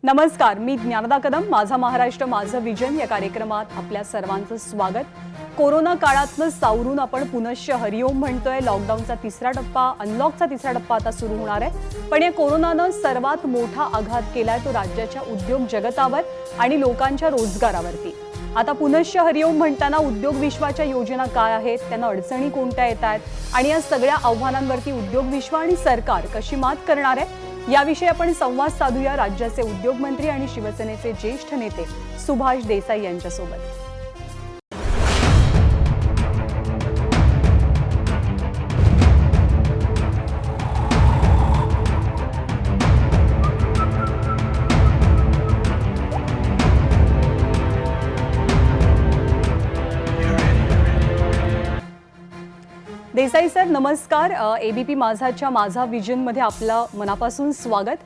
नमस्कार, मी ज्ञानदा कदम. माझा महाराष्ट्र माझं विजन या कार्यक्रमात आपल्या सर्वांचं स्वागत. कोरोना काळातनं सावरून आपण पुनश्च हरिओम म्हणतोय. लॉकडाऊनचा तिसरा टप्पा, अनलॉकचा तिसरा टप्पा आता सुरू होणार आहे. पण या कोरोनानं सर्वात मोठा आघात केलाय तो राज्याच्या उद्योग जगतावर आणि लोकांच्या रोजगारावरती. आता पुनश्च हरिओम म्हणताना उद्योग विश्वाच्या योजना काय आहेत, त्यांना अडचणी कोणत्या येत आहेत आणि या सगळ्या आव्हानांवरती उद्योग विश्व आणि सरकार कशी मात करणार आहे याविषयी आपण संवाद साधूया राज्याचे उद्योग मंत्री आणि शिवसेनेचे ज्येष्ठ नेते सुभाष देसाई यांच्यासोबत. देसाई सर नमस्कार. एबीपी माझाच्या माझा विजन मध्ये आपलं मनापासून स्वागत.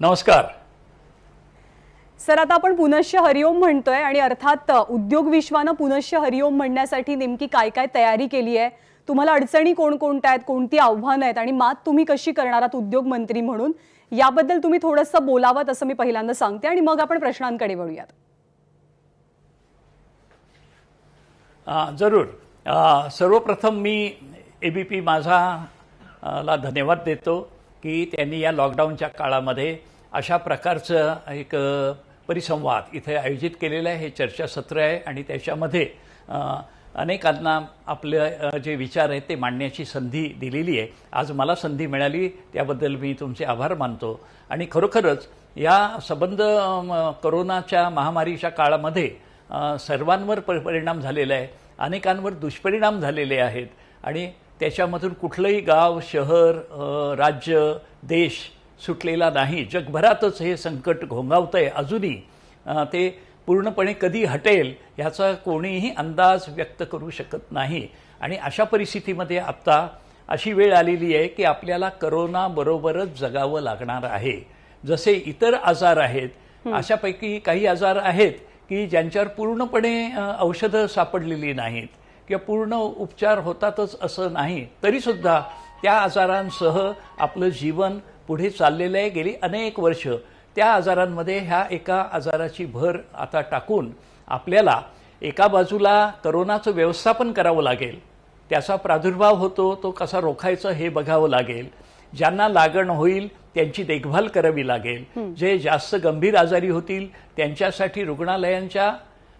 नमस्कार सर. आता आपण पुनश्च हरिओम म्हणतोय आणि अर्थात उद्योग विश्वानं पुनश्च हरिओम म्हणण्यासाठी नेमकी काय काय तयारी केली आहे, तुम्हाला अडचणी कोणकोणत्या आहेत, कोणती आव्हानं आहेत आणि मात तुम्ही कशी करणार आहात उद्योग मंत्री म्हणून, याबद्दल तुम्ही थोडंसं बोलावं असं मी पहिल्यांदा सांगते आणि मग आपण प्रश्नांकडे वळूयात. जरूर. सर्वप्रथम मी एबीपी माझाला धन्यवाद देतो की त्यांनी या लॉकडाऊनच्या काळामध्ये अशा प्रकारचं एक परिसंवाद इथे आयोजित केलेलं आहे. हे चर्चासत्र आहे आणि त्याच्यामध्ये अनेकांना आपले जे विचार आहेत ते मांडण्याची संधी दिलेली आहे. आज मला संधी मिळाली त्याबद्दल मी तुमचे आभार मानतो. आणि खरोखरच या संबंध कोरोनाच्या महामारीच्या काळामध्ये सर्वांवर परिणाम झालेला आहे, अनेकांवर दुष्परिणाम झालेले आहेत आणि त्याच्यामधून कुठलंही गाव, शहर, राज्य, देश सुटलेला नाही. जगभरातच हे संकट घोंगावतंय. अजूनही ते पूर्णपणे कधी हटेल याचा कोणीही अंदाज व्यक्त करू शकत नाही. आणि अशा परिस्थितीमध्ये आत्ता अशी वेळ आलेली आहे की आपल्याला करोनाबरोबरच जगावं लागणार आहे. जसे इतर आजार आहेत अशापैकी काही आजार आहेत की ज्यांच्यावर पूर्णपणे औषधं सापडलेली नाहीत किंवा पूर्ण उपचार होतातच असं नाही, तरीसुद्धा त्या आजारांसह आपलं जीवन पुढे चाललेलं आहे. गेली अनेक वर्ष त्या आजारांमध्ये ह्या एका आजाराची भर आता टाकून आपल्याला एका बाजूला करोनाचं व्यवस्थापन करावं लागेल, त्याचा प्रादुर्भाव होतो तो कसा रोखायचा हे बघावं लागेल, ज्यांना लागण होईल त्यांची देखभाल करावी लागेल, जे जास्त गंभीर आजारी होतील त्यांच्यासाठी रुग्णालयांच्या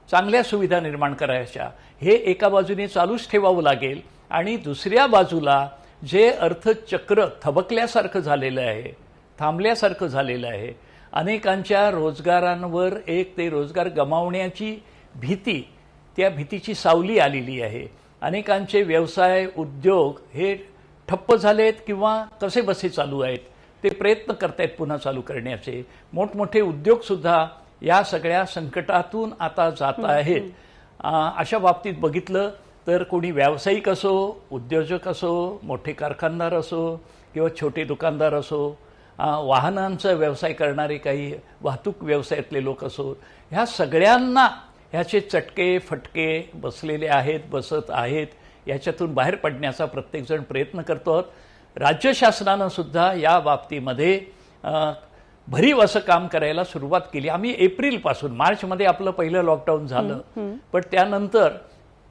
चांगल्या सुविधा निर्माण करायच्या, हे एका बाजूने चालूच ठेवावं लागेल. आणि दुसऱ्या बाजूला जे अर्थचक्र थबकल्यासारखं झालेलं आहे, थांबल्यासारखं झालेलं आहे, अनेकांच्या रोजगारांवर एक ते रोजगार गमावण्याची भीती, त्या भीतीची सावली आलेली आहे. अनेकांचे व्यवसाय, उद्योग हे ठप्प झालेत किंवा कसे बसे चालू आहेत, ते प्रयत्न करतायत पुन्हा चालू करण्याचे. मोठमोठे उद्योगसुद्धा या सगळ्या संकटातून आता जात आहेत. अशा बाबतीत बघितलं तर कोणी व्यावसायिक असो, उद्योजक असो, मोठे कारखानदार असो किंवा छोटे दुकानदार असो, वाहनांचा व्यवसाय करणारे काही वाहतूक व्यवसायातले लोक असो, ह्या सगळ्यांना ह्याचे चटके फटके बसलेले आहेत, बसत आहेत. याच्यातून बाहेर पडण्याचा प्रत्येकजण प्रयत्न करतो आहोत. राज्य शासनानं सुद्धा या बाबतीमध्ये भरीव असं काम करायला सुरुवात केली. आम्ही एप्रिलपासून, मार्चमध्ये आपलं पहिलं लॉकडाऊन झालं, पण त्यानंतर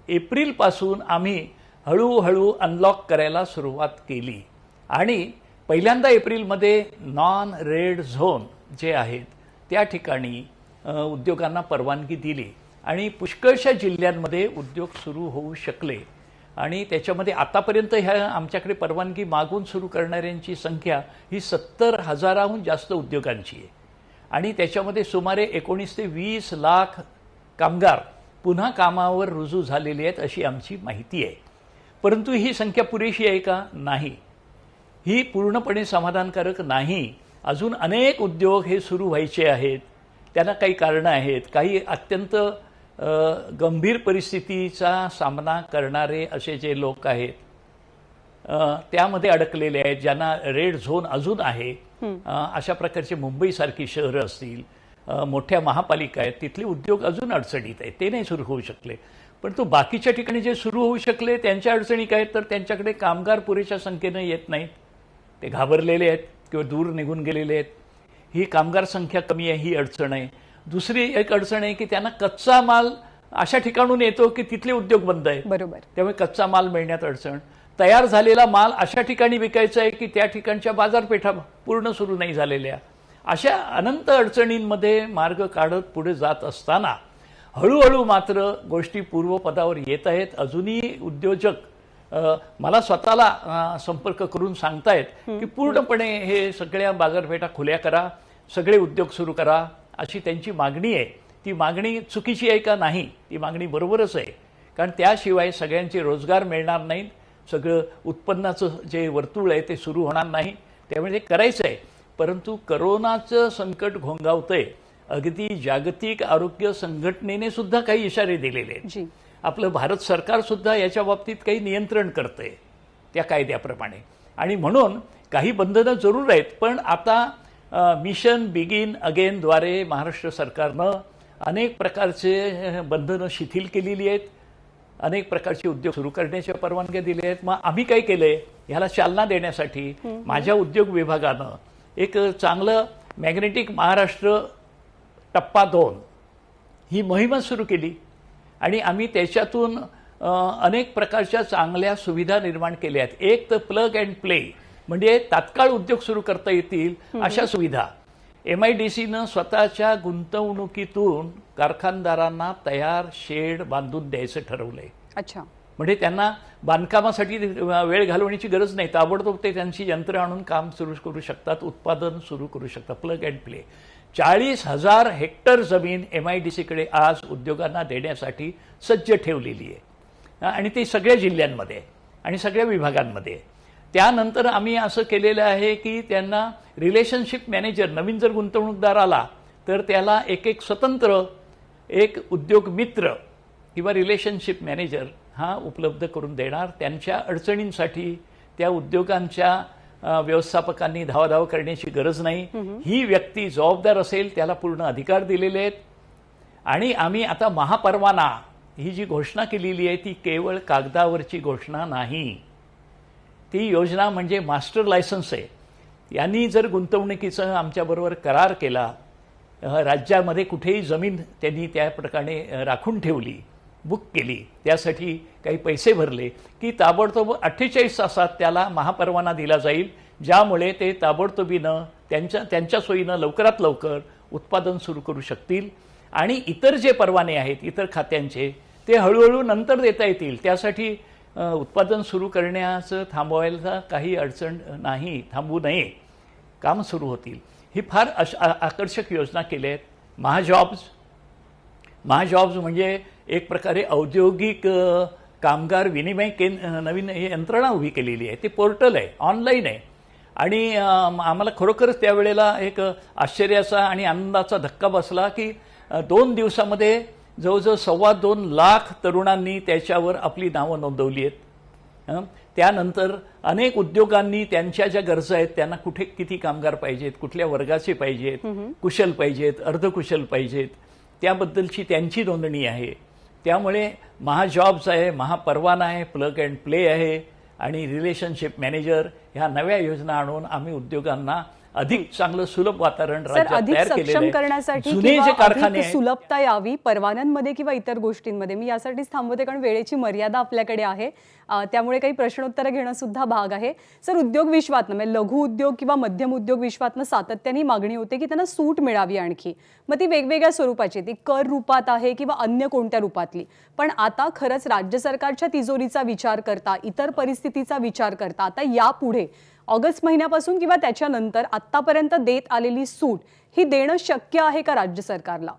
एप्रिलपासून आम्ही हळूहळू अनलॉक करायला सुरुवात केली. आणि पहिल्यांदा एप्रिलमध्ये नॉन रेड झोन जे आहेत त्या ठिकाणी उद्योगांना परवानगी दिली आणि पुष्कळशा जिल्ह्यांमध्ये उद्योग सुरू होऊ शकले. आणि त्याच्यामध्ये आतापर्यंत ह्या आमच्याकडे परवानगी मागून सुरू करणाऱ्यांची संख्या ही 70,000हून जास्त उद्योगांची आहे. आणि त्याच्यामध्ये सुमारे 19 ते 20 लाख कामगार पुन्हा कामावर रुजू झालेले आहेत अशी आमची माहिती आहे. परंतु ही संख्या पुरेशी आहे का? नाही, ही पूर्णपणे समाधानकारक नाही. अजून अनेक उद्योग हे सुरू व्हायचे आहेत. त्यांना काही कारणं आहेत. काही अत्यंत गंभीर परिस्थितीचा सामना करणारे असे जे लोक आहेत त्यामध्ये अडकलेले आहेत, ज्यांना रेड झोन अजून आहे. अशा प्रकारचे मुंबईसारखी शहरं असतील, मोठ्या महापालिका आहेत, तिथले उद्योग अजून अडचणीत आहेत, ते नाही सुरू होऊ शकले. परंतु बाकीच्या ठिकाणी जे सुरू होऊ शकले त्यांच्या अडचणी काय, तर त्यांच्याकडे कामगार पुरेशा संख्येने येत नाहीत, ते घाबरलेले आहेत. किंवा दूर निघून गेलेले आहेत, ही कामगार संख्या कमी आहे, ही अडचण आहे. दुसरी एक अडचण आहे की त्यांना कच्चा माल अशा ठिकाणून येतो की तिथले उद्योग बंद आहेत, बरोबर. त्यामुळे कच्चा माल मिळण्यात अडचण. तयार झालेला माल अशा ठिकाणी विकायचा आहे की त्या ठिकाणच्या बाजारपेठा पूर्ण सुरू नाही झालेल्या. अशा अनंत अडचणींमध्ये मार्ग काढत पुढे जात असताना हळूहळू मात्र गोष्टी पूर्वपदावर येत आहेत. अजूनही उद्योजक मला स्वतःला संपर्क करून सांगतायत की पूर्णपणे हे सगळ्या बाजारपेठा खुल्या करा, सगळे उद्योग सुरू करा, अशी त्यांची मागणी आहे. ती मागणी चुकीची आहे का? नाही, ती मागणी बरोबरच आहे. कारण त्याशिवाय सगळ्यांचे रोजगार मिळणार नाहीत, सगळं उत्पन्नाचं जे वर्तुळ आहे ते सुरू होणार नाही. त्यामुळे ते करायचं आहे. परंतु करोनाचं संकट घोंगावतंय. अगदी जागतिक आरोग्य संघटनेने सुद्धा काही इशारे दिलेले आहेत. आपलं भारत सरकार सुद्धा याच्या बाबतीत काही नियंत्रण करतंय त्या कायद्याप्रमाणे. आणि म्हणून काही बंधनं जरूर आहेत. पण आता मिशन बिगिन अगेनद्वारे महाराष्ट्र सरकारनं अनेक प्रकारचे बंधनं शिथिल केलेली आहेत, अनेक प्रकारचे उद्योग सुरू करण्याच्या परवानग्या दिल्या आहेत. मग आम्ही काय केलंय, ह्याला चालना देण्यासाठी माझ्या उद्योग विभागानं एक चांगलं मॅग्नेटिक महाराष्ट्र टप्पा 2 ही मोहीम सुरू केली आणि आम्ही त्याच्यातून अनेक प्रकारच्या चांगल्या सुविधा निर्माण केल्या आहेत. एक तर प्लग अँड प्ले, म्हणजे तात्काळ उद्योग सुरू करता येतील अशा सुविधा MIDCनं स्वतःच्या गुंतवणुकीतून कारखानदारांना तयार शेड बांधून द्यायचं ठरवलंय. अच्छा. म्हणजे त्यांना बांधकामासाठी वेळ घालवण्याची गरज नाही, ताबडतोब ते त्यांची यंत्र आणून काम सुरू करू शकतात, उत्पादन सुरू करू शकतात. Plug and play. 40,000 हेक्टर जमीन MIDCकडे आज उद्योगांना देण्यासाठी सज्ज ठेवलेली आहे आणि ते सगळ्या जिल्ह्यांमध्ये आणि सगळ्या विभागांमध्ये. त्यानंतर आम्ही असं केलेलं आहे की त्यांना रिलेशनशिप मॅनेजर, नवीन जर गुंतवणूकदार आला तर त्याला एक स्वतंत्र एक उद्योग मित्र किंवा रिलेशनशिप मॅनेजर हा उपलब्ध करून देणार. त्यांच्या अडचणींसाठी त्या उद्योगांच्या व्यवस्थापकांनी धावाधाव करण्याची गरज नाही. ही व्यक्ती जबाबदार असेल, त्याला पूर्ण अधिकार दिलेले आहेत. आणि आम्ही आता महापरवाना ही जी घोषणा केलेली आहे ती केवळ कागदावरची घोषणा नाही, ती योजना म्हणजे मास्टर लायसन्स आहे. यांनी जर गुंतवणुकीचं आमच्याबरोबर करार केला, राज्यामध्ये कुठेही जमीन त्यांनी त्या प्रकारे राखून ठेवली, बुक केली, त्यासाठी काही पैसे भरले की ताबडतोब 48 तासात त्याला महापरवाना दिला जाईल, ज्यामुळे ते ताबडतोबीनं त्यांच्या सोयीनं लवकरात लवकर उत्पादन सुरू करू शकतील. आणि इतर जे परवाने आहेत इतर खात्यांचे ते हळूहळू नंतर देता येतील. त्यासाठी उत्पादन सुरू करण्याचं थांबवायला काही अडचण नाही, थांबू नये, काम सुरू होतील. ही फार आकर्षक योजना केल्या आहेत. महाजॉब्स म्हणजे एक प्रकारे औद्योगिक कामगार विनिमय नवीन यंत्रणा उभी केलेली आहे. ते पोर्टल आहे, ऑनलाईन आहे. आणि आम्हाला खरोखरच त्यावेळेला एक आश्चर्याचा आणि आनंदाचा धक्का बसला की 2 दिवसामध्ये जवळजवळ 2.25 लाख तरुणांनी त्याच्यावर आपली नावं नोंदवली आहेत. त्यानंतर अनेक उद्योगांनी त्यांच्या ज्या गरजा आहेत, त्यांना कुठे किती कामगार पाहिजेत, कुठल्या वर्गाचे पाहिजेत, कुशल पाहिजेत, अर्धकुशल पाहिजेत, त्याबद्दलची त्यांची नोंदणी आहे. त्यामुळे महाजॉब्स आहे, महापरवाना आहे, प्लग अँड प्ले आहे आणि रिलेशनशिप मॅनेजर ह्या नव्या योजना आणून आम्ही उद्योगांना अधिक चांगलं सुलभ वातावरण राज्यात तयार केलेलं करण्यासाठी जुने जे कारखाने सुलभता यावी परवान्यांमध्ये किंवा इतर गोष्टींमध्ये. मी यासाठीच थांबवते कारण वेळेची मर्यादा आपल्याकडे आहे, त्यामुळे काही प्रश्नोत्तर घेणं सुद्धा भाग आहे. सर, उद्योग विश्वातनं म्हणजे लघु उद्योग किंवा मध्यम उद्योग विश्वातनं सातत्याने मागणी होते की त्यांना सूट मिळावी आणखी. मग ती वेगवेगळ्या स्वरूपाची, ती कर रूपात आहे किंवा अन्य कोणत्या रूपातली. पण आता खरंच राज्य सरकारच्या तिजोरीचा विचार करता, इतर परिस्थितीचा विचार करता आता यापुढे ऑगस्ट महिन्यापासून किंवा त्याच्यानंतर आतापर्यंत देत आलेली सूट ही देणं शक्य आहे का राज्य सरकारला?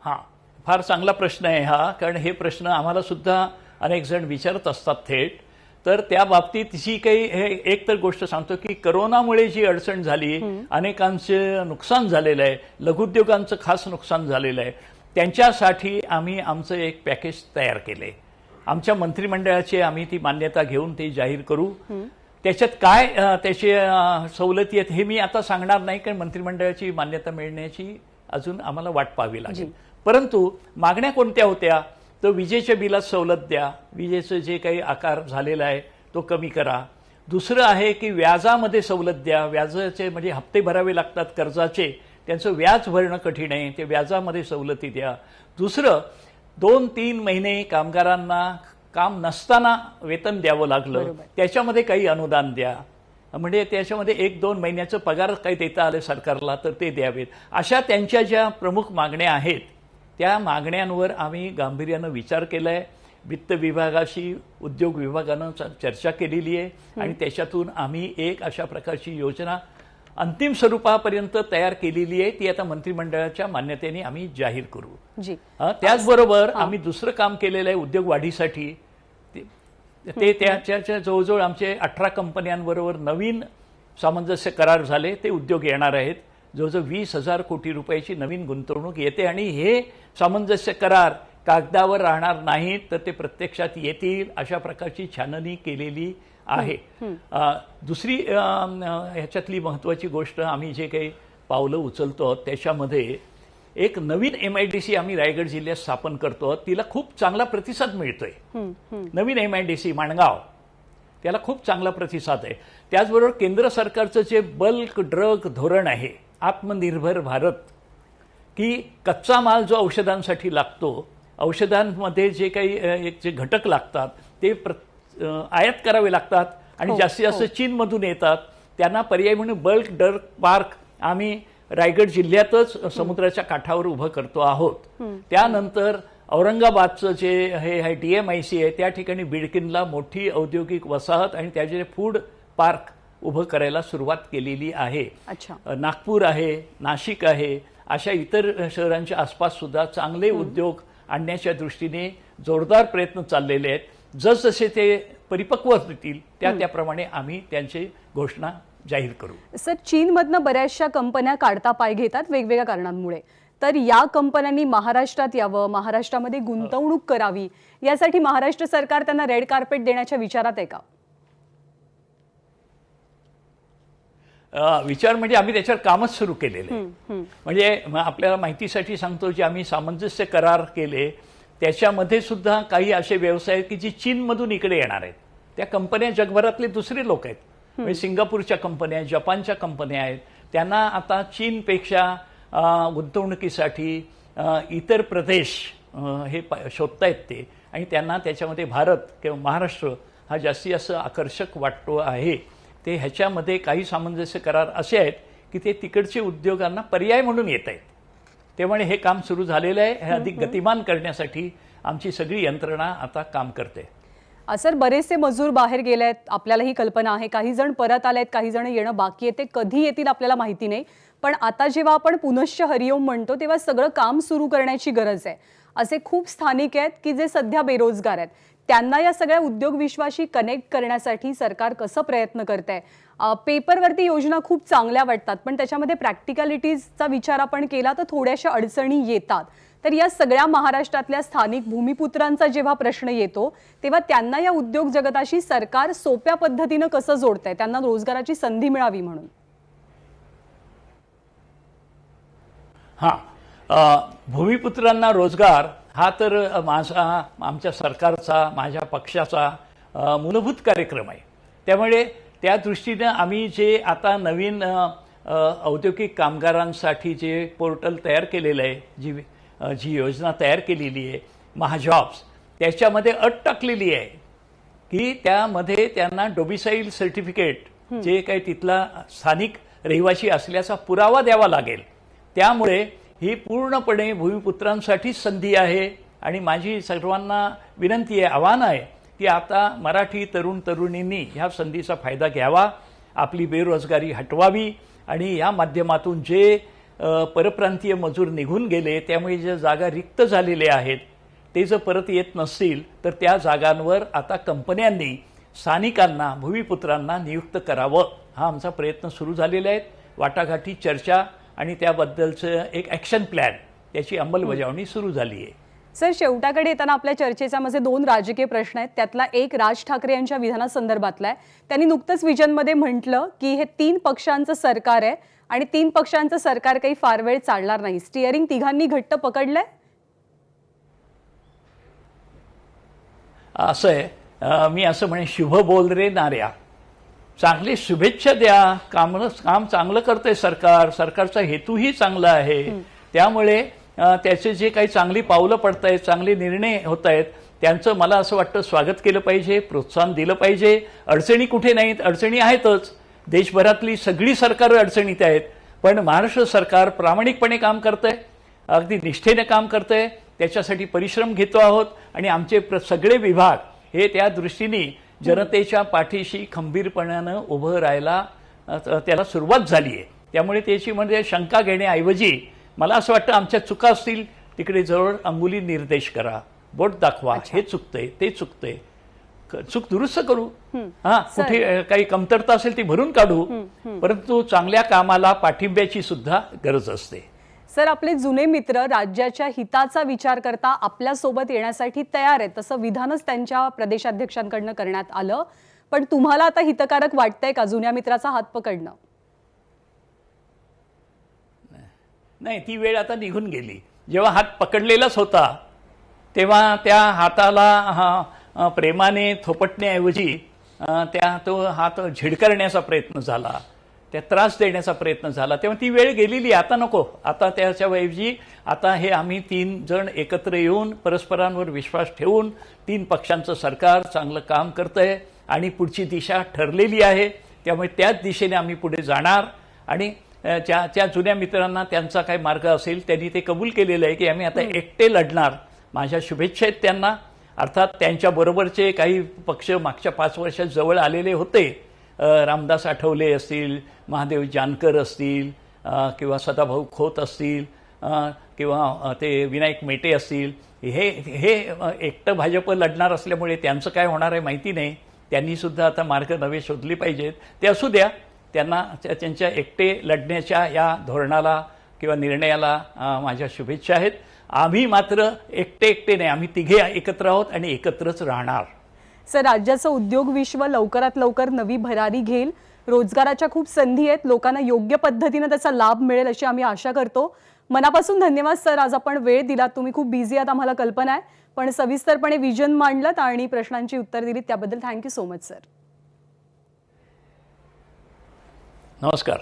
हां, फार चांगला प्रश्न आहे हा. कारण हे प्रश्न आम्हाला सुद्धा अनेक जण विचारत असतात थेट. तर त्या बाबतीत जी काही एक तर गोष्ट सांगतो की करोनामुळे जी अडचण झाली, अनेकांचं नुकसान झालेलं आहे, लघुउद्योगांचं खास नुकसान झालेलं आहे, त्यांच्यासाठी आम्ही आमचं एक पॅकेज तयार केले. आमच्या मंत्रिमंडळाची आम्ही ती मान्यता घेऊन ते जाहीर करू. त्याच्यात काय त्याची सवलती आहेत हे मी आता सांगणार नाही, कारण मंत्रिमंडळाची मान्यता मिळण्याची अजून आम्हाला वाट पाहावी लागेल. परंतु मागण्या कोणत्या होत्या? तर विजेच्या बिलात सवलत द्या, विजेचं जे काही आकार झालेला आहे तो कमी करा, दुसरं आहे की व्याजामध्ये सवलत द्या. व्याजाचे म्हणजे हप्ते भरावे लागतात कर्जाचे, त्यांचं व्याज भरणं कठीण आहे, ते व्याजामध्ये सवलती द्या. दुसरं 2-3 महिने कामगारांना काम नसताना वेतन द्यावं लागलं, बरोबर. त्याच्यामध्ये काही अनुदान द्या. म्हणजे त्याच्यामध्ये 1-2 महिन्याचं पगार काही देता आले सरकारला तर ते द्यावेत. अशा त्यांच्या ज्या प्रमुख मागण्या आहेत त्या मागण्यांवर आम्ही गांभीर्यानं विचार केलाय. वित्त विभागाशी उद्योग विभागानं चर्चा केलेली आहे आणि त्याच्यातून आम्ही एक अशा प्रकारची योजना अंतिम स्वरूपापर्यंत तयार केलेली आहे. ती आता मंत्रिमंडळाच्या मान्यतेने आम्ही जाहीर करू. जी. त्याचबरोबर आम्ही दुसरं काम केलेलं आहे उद्योग वाढीसाठी. ते त्याच्या जवळजवळ आमचे 18 कंपन्यांबरोबर नवीन सामंजस्य करार झाले. ते उद्योग येणार आहेत. जवळजवळ 20,000 कोटी रुपयाची नवीन गुंतवणूक येते आणि हे सामंजस्य करार कागदावर राहणार नाहीत तर ते प्रत्यक्षात येतील अशा प्रकारची छाननी केलेली आहे. दुसरी ह्याच्यातली महत्त्वाची गोष्ट आम्ही जे काही पावलं उचलतो त्याच्यामध्ये एक नवीन MIDC आम्ही रायगड जिल्ह्यात स्थापन करतो. तिला खूप चांगला प्रतिसाद मिळतोय. नवीन MIDC माणगाव, त्याला खूप चांगला प्रतिसाद आहे. त्याचबरोबर केंद्र सरकारचं जे बल्क ड्रग धोरण आहे आत्मनिर्भर भारत, की कच्चा माल जो औषधांसाठी लागतो, औषधांमध्ये जे काही जे घटक लागतात ते आयात करावे लागतात आणि जास्तीत जास्त चीनमधून येतात. त्यांना पर्याय म्हणून बल्क ड्रग पार्क आम्ही रायगड जिल्ह्यातच समुद्राच्या काठावर उभं करतो आहोत. त्यानंतर औरंगाबादचं जे हे DMIC आहे त्या ठिकाणी बिडकीनला मोठी औद्योगिक वसाहत आणि त्याचे फूड पार्क उभं करायला सुरुवात केलेली आहे. नागपूर आहे, नाशिक आहे, अशा इतर शहरांच्या आसपास सुद्धा चांगले उद्योग आणण्याच्या दृष्टीने जोरदार प्रयत्न चाललेले आहेत. जसजसे ते परिपक्व होतील त्याप्रमाणे आम्ही त्यांची घोषणा जाहीर करू. सर, चीनमधनं बऱ्याचशा कंपन्या काढता पाय घेतात वेगवेगळ्या कारणांमुळे, तर या कंपन्यांनी महाराष्ट्रात यावं, महाराष्ट्रामध्ये गुंतवणूक करावी, यासाठी महाराष्ट्र सरकार त्यांना रेड कार्पेट देण्याच्या विचारात आहे का? विचार म्हणजे आम्ही त्याच्यावर कामच सुरू केलेलं आहे. म्हणजे आपल्याला माहितीसाठी सांगतो की आम्ही सामंजस्य करार केले, त्याच्यामध्ये सुद्धा काही असे व्यवसाय आहेत की जी चीनमधून इकडे येणार आहेत. त्या कंपन्या जगभरातले दुसरे लोक आहेत. म्हणजे सिंगापूरच्या कंपन्या, जपानच्या कंपन्या आहेत. त्यांना आता चीनपेक्षा गुंतवणुकीसाठी इतर प्रदेश हे शोधतायत ते, आणि त्यांना त्याच्यामध्ये भारत किंवा महाराष्ट्र हा जास्तीत जास्त आकर्षक वाटतो आहे. ते ह्याच्यामध्ये काही सामंजस्य करार असे आहेत की ते तिकडचे उद्योगांना पर्याय म्हणून येत आहेत. त्यामुळे हे काम सुरू झालेलं आहे. हे अधिक गतिमान करण्यासाठी आमची सगळी यंत्रणा आता काम करते. सर, बरेचसे मजूर बाहेर गेले आहेत, आपल्याला ही कल्पना आहे. काही जण परत आले आहेत, काही जण येणं बाकी आहे. ते कधी येतील आपल्याला माहिती नाही, पण आता जेव्हा आपण पुनश्च हरिओम म्हणतो तेव्हा सगळं काम सुरू करण्याची गरज आहे. असे खूप स्थानिक आहेत की जे सध्या बेरोजगार आहेत. त्यांना या सगळ्या उद्योग विश्वाशी कनेक्ट करण्यासाठी सरकार कसं प्रयत्न करत आहे? पेपरवरती योजना खूप चांगल्या वाटतात, पण त्याच्यामध्ये प्रॅक्टिकॅलिटीजचा विचार आपण केला तर थोड्याशा अडचणी येतात. तर या सगळ्या महाराष्ट्रातल्या स्थानिक भूमिपुत्रांचा जेव्हा प्रश्न येतो तेव्हा त्यांना या उद्योग जगताशी सरकार सोप्या पद्धतीनं कसं जोडतंय, त्यांना रोजगाराची संधी मिळावी म्हणून? भूमिपुत्रांना रोजगार हा तर आमच्या सरकारचा, माझ्या पक्षाचा मूलभूत कार्यक्रम आहे. त्यामुळे त्या दृष्टीनं आम्ही जे आता नवीन औद्योगिक कामगारांसाठी जे पोर्टल तयार केलेलं आहे, जी योजना तयार केलेली आहे महाजॉब्स, त्याच्यामध्ये अट टाकलेली आहे की त्यामध्ये त्यांना डोमिसाईल सर्टिफिकेट, जे काही तिथला स्थानिक रहिवासी असल्याचा पुरावा द्यावा लागेल. त्यामुळे ही पूर्णपणे भूमिपुत्रांसाठीच संधी आहे. आणि माझी सर्वांना विनंती आहे, आव्हान आहे की आता मराठी तरुण तरुणींनी ह्या संधीचा फायदा घ्यावा, आपली बेरोजगारी हटवावी आणि या माध्यमातून जे परप्रांतीय मजूर निघून गेले, त्यामुळे ज्या जागा रिक्त झालेल्या आहेत ते जर परत येत नसतील तर त्या जागांवर आता कंपन्यांनी स्थानिकांना, भूमिपुत्रांना नियुक्त करावं. हा आमचा प्रयत्न सुरू झालेला आहे. वाटाघाटी, चर्चा आणि त्याबद्दलचं एक ॲक्शन प्लॅन, त्याची अंमलबजावणी सुरू झाली आहे. सर, शेवटाकडे येताना आपल्या चर्चेच्या मध्ये 2 राजकीय प्रश्न आहेत. त्यातला एक राज ठाकरे यांच्या विधानासंदर्भातला आहे. त्यांनी नुकतंच विजनमध्ये म्हटलं की हे 3 पक्षांचं सरकार आहे आणि 3 पक्षांचं सरकार काही फार वेळ चालणार नाही. स्टिअरिंग तिघांनी घट्ट पकडलंय असं आहे. मी असं म्हणे, शुभ बोल रे नाऱ्या. चांगली शुभेच्छा द्या. काम चांगलं करतंय सरकार, सरकारचा हेतूही चांगला आहे. त्यामुळे त्याचे जे काही चांगली पावलं पडत आहेत, चांगले निर्णय होत आहेत, त्यांचं मला असं वाटतं स्वागत केलं पाहिजे, प्रोत्साहन दिलं पाहिजे. अडचणी कुठे नाहीत, अडचणी आहेतच. देशभरातली सगळी सरकारं अडचणीत आहेत, पण महाराष्ट्र सरकार प्रामाणिकपणे काम करतंय, अगदी निष्ठेने काम करतंय. त्याच्यासाठी परिश्रम घेतो आहोत आणि आमचे सगळे विभाग हे त्या दृष्टीने जनतेच्या पाठीशी खंबीरपणानं उभं राहायला त्याला सुरुवात झाली आहे. त्यामुळे त्याची म्हणजे शंका घेण्याऐवजी मला असं वाटतं आमच्या चुका असतील तिकडे जवळ अंगुली निर्देश करा, बोट दाखवा, हे चुकतंय, ते चुकतंय, चूक दुरुस्त करू. कुठे काही कमतरता असेल ती भरून काढू, परंतु चांगल्या कामाला पाठिंब्याची सुद्धा गरज असते. सर, आपले जुने मित्र राज्याच्या हिताचा विचार करता आपल्यासोबत येण्यासाठी तयार आहेत, तसं विधानच त्यांच्या प्रदेशाध्यक्षांकडनं करण्यात आलं. पण तुम्हाला आता हितकारक वाटतंय का जुन्या मित्राचा हात पकडणं? नाही, ती वेळ आता निघून गेली. जेव्हा हात पकडलेलाच होता तेव्हा त्या हाताला प्रेमाने थोपटण्याऐवजी तो हात झिडकारण्याचा प्रयत्न झाला, त्या त्रास देण्याचा प्रयत्न झाला. तेव्हा ती वेळ गेलेली. आता नको. आता त्याच्याऐवजी आता हे आम्ही 3 जण एकत्र येऊन परस्परांवर विश्वास ठेवून 3 पक्षांचं सरकार चांगलं काम करतंय आणि पुढची दिशा ठरलेली आहे. त्यामुळे त्याच दिशेने आम्ही पुढे जाणार. आणि त्या जुन्या मित्रांना त्यांचा काही मार्ग असेल त्यांनी ते कबूल केलेलं आहे की आम्ही आता एकटे लढणार. माझ्या शुभेच्छा आहेत त्यांना. अर्थात त्यांच्याबरोबरचे काही पक्ष मागच्या 5 वर्षात जवळ आलेले होते. रामदास आठवले असतील, महादेव जानकर असतील, किंवा सदाभाऊ खोत असतील, किंवा ते विनायक मेटे असतील. हे एकटं भाजप लढणार असल्यामुळे त्यांचं काय होणार आहे माहिती नाही. त्यांनी सुद्धा आता मार्ग नवे शोधले पाहिजेत. ते असू द्या. त्यांना त्यांच्या एकटे लढण्याच्या या धोरणाला किंवा निर्णयाला माझ्या शुभेच्छा आहेत. आम्ही मात्र एकटे नाही, आम्ही तिघे एकत्र आहोत आणि एकत्रच राहणार. सर, राज्याचं उद्योग विश्व लवकरात लवकर नवी भरारी घेईल. रोजगाराच्या खूप संधी आहेत, लोकांना योग्य पद्धतीने त्याचा लाभ मिळेल अशी आम्ही आशा करतो. मनापासून धन्यवाद सर, आज आपण वेळ दिलात. तुम्ही खूप बिझी आहात आम्हाला कल्पना आहे, पण सविस्तरपणे विजन मांडलत आणि प्रश्नांची उत्तर दिलीत त्याबद्दल थँक्यू सो मच सर. नमस्कार.